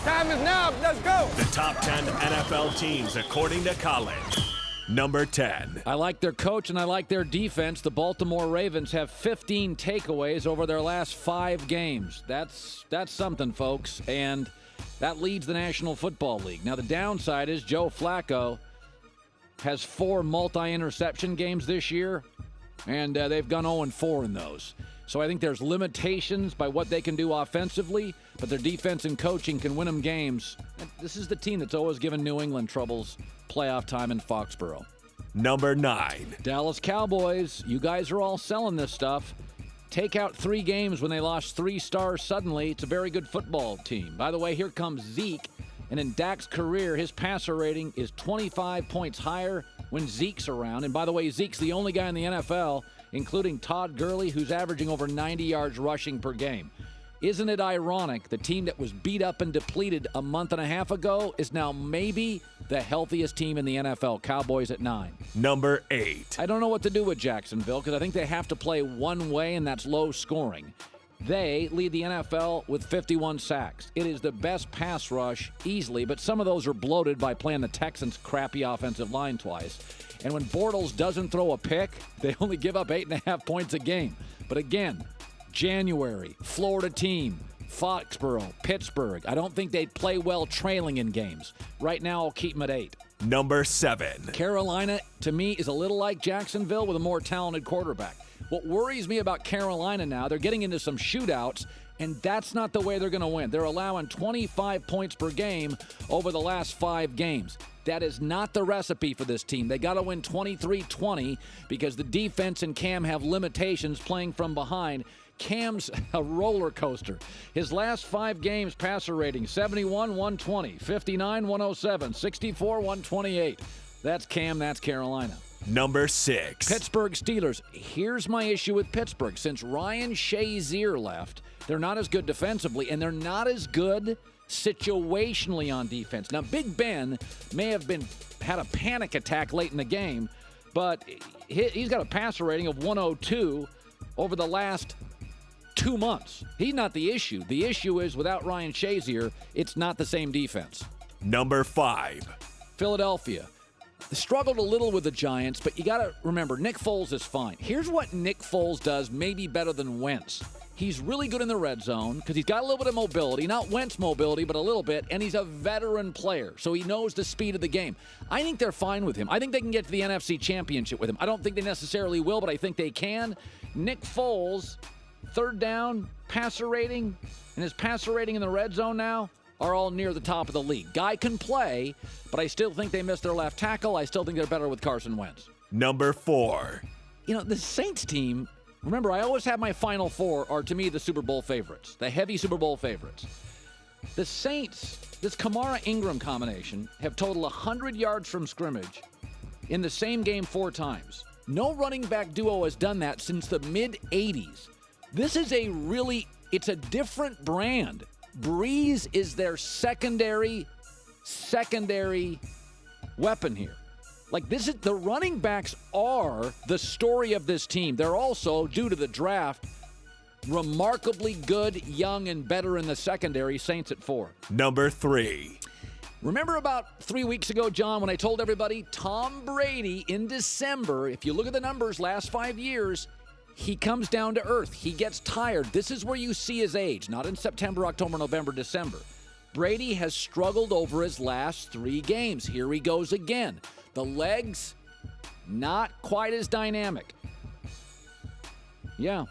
Time is now. Let's go. The top 10 NFL teams according to Colin. Number 10. I like their coach and I like their defense. The Baltimore Ravens have 15 takeaways over their last 5 games. That's something, folks. And that leads the National Football League. Now, the downside is Joe Flacco has 4 multi-interception games this year, and they've gone 0-4 in those. So I think there's limitations by what they can do offensively, but their defense and coaching can win them games. This is the team that's always given New England troubles playoff time in Foxborough. Number 9. Dallas Cowboys, you guys are all selling this stuff. Take out 3 games when they lost 3 stars suddenly. It's a very good football team. By the way, here comes Zeke. And in Dak's career, his passer rating is 25 points higher when Zeke's around. And by the way, Zeke's the only guy in the NFL, including Todd Gurley, who's averaging over 90 yards rushing per game. Isn't it ironic the team that was beat up and depleted a month and a half ago is now maybe the healthiest team in the NFL, Cowboys at 9? Number 8. I don't know what to do with Jacksonville because I think they have to play one way, and that's low scoring. They lead the NFL with 51 sacks. It is the best pass rush easily, but some of those are bloated by playing the Texans' crappy offensive line twice. And when Bortles doesn't throw a pick, they only give up 8.5 points a game. But again, January, Florida team, Foxborough, Pittsburgh. I don't think they'd play well trailing in games. Right now, I'll keep them at 8. Number 7. Carolina, to me, is a little like Jacksonville with a more talented quarterback. What worries me about Carolina now, they're getting into some shootouts, and that's not the way they're going to win. They're allowing 25 points per game over the last 5 games. That is not the recipe for this team. They got to win 23-20 because the defense and Cam have limitations playing from behind. Cam's a roller coaster. His last 5 games passer rating, 71, 120, 59, 107, 64, 128. That's Cam, that's Carolina. Number 6. Pittsburgh Steelers. Here's my issue with Pittsburgh. Since Ryan Shazier left, they're not as good defensively, and they're not as good situationally on defense. Now, Big Ben may have had a panic attack late in the game, but he's got a passer rating of 102 over the last 2 months. He's not the issue. The issue is without Ryan Shazier, it's not the same defense. Number 5. Philadelphia. They struggled a little with the Giants, but you got to remember, Nick Foles is fine. Here's what Nick Foles does maybe better than Wentz. He's really good in the red zone because he's got a little bit of mobility, not Wentz mobility, but a little bit, and he's a veteran player, so he knows the speed of the game. I think they're fine with him. I think they can get to the NFC Championship with him. I don't think they necessarily will, but I think they can. Nick Foles, third down, passer rating, and his passer rating in the red zone now are all near the top of the league. Guy can play, but I still think they missed their left tackle. I still think they're better with Carson Wentz. Number 4. You know, the Saints team, remember, I always have my Final 4 are, to me, the Super Bowl favorites, the heavy Super Bowl favorites. The Saints, this Kamara-Ingram combination, have totaled 100 yards from scrimmage in the same game 4 times. No running back duo has done that since the mid-'80s. This is it's a different brand. Breeze is their secondary weapon here. Like, this is the running backs are the story of this team. They're also, due to the draft, remarkably good, young, and better in the secondary. Saints at 4. Number 3. Remember about 3 weeks ago, John, when I told everybody Tom Brady in December, if you look at the numbers last 5 years, he comes down to earth. He gets tired. This is where you see his age, not in September, October, November, December. Brady has struggled over his last 3 games. Here he goes again. The legs, not quite as dynamic. Yeah.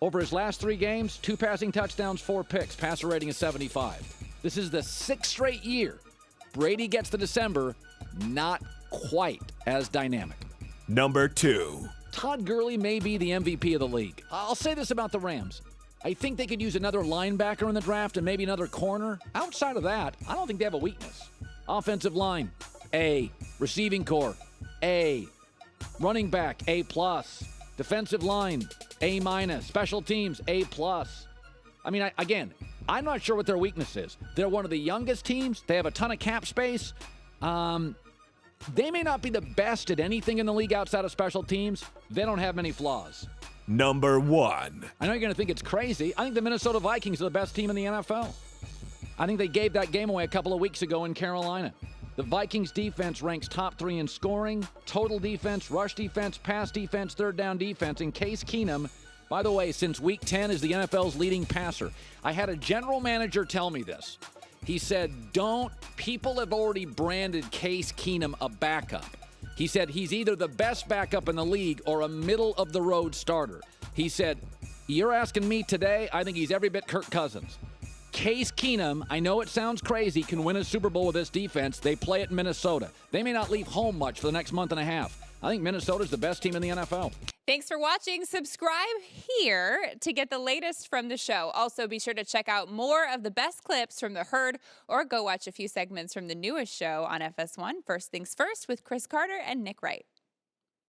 Over his last 3 games, 2 passing touchdowns, 4 picks. Passer rating is 75. This is the 6th straight year. Brady gets to December, not quite as dynamic. Number 2. Todd Gurley may be the MVP of the league. I'll say this about the Rams. I think they could use another linebacker in the draft and maybe another corner. Outside of that, I don't think they have a weakness. Offensive line, A. Receiving core, A. Running back, A+. Defensive line, A-. Special teams, A+. I mean, again, I'm not sure what their weakness is. They're one of the youngest teams. They have a ton of cap space. They may not be the best at anything in the league outside of special teams. They don't have many flaws. Number 1. I know you're going to think it's crazy. I think the Minnesota Vikings are the best team in the NFL. I think they gave that game away a couple of weeks ago in Carolina. The Vikings defense ranks top 3 in scoring, total defense, rush defense, pass defense, third down defense. And Case Keenum, by the way, since week 10 is the NFL's leading passer. I had a general manager tell me this. He said, people have already branded Case Keenum a backup. He said he's either the best backup in the league or a middle-of-the-road starter. He said, you're asking me today, I think he's every bit Kirk Cousins. Case Keenum, I know it sounds crazy, can win a Super Bowl with this defense. They play it in Minnesota. They may not leave home much for the next month and a half. I think Minnesota's the best team in the NFL. Thanks for watching. Subscribe here to get the latest from the show. Also, be sure to check out more of the best clips from The Herd or go watch a few segments from the newest show on FS1, First Things First, with Chris Carter and Nick Wright.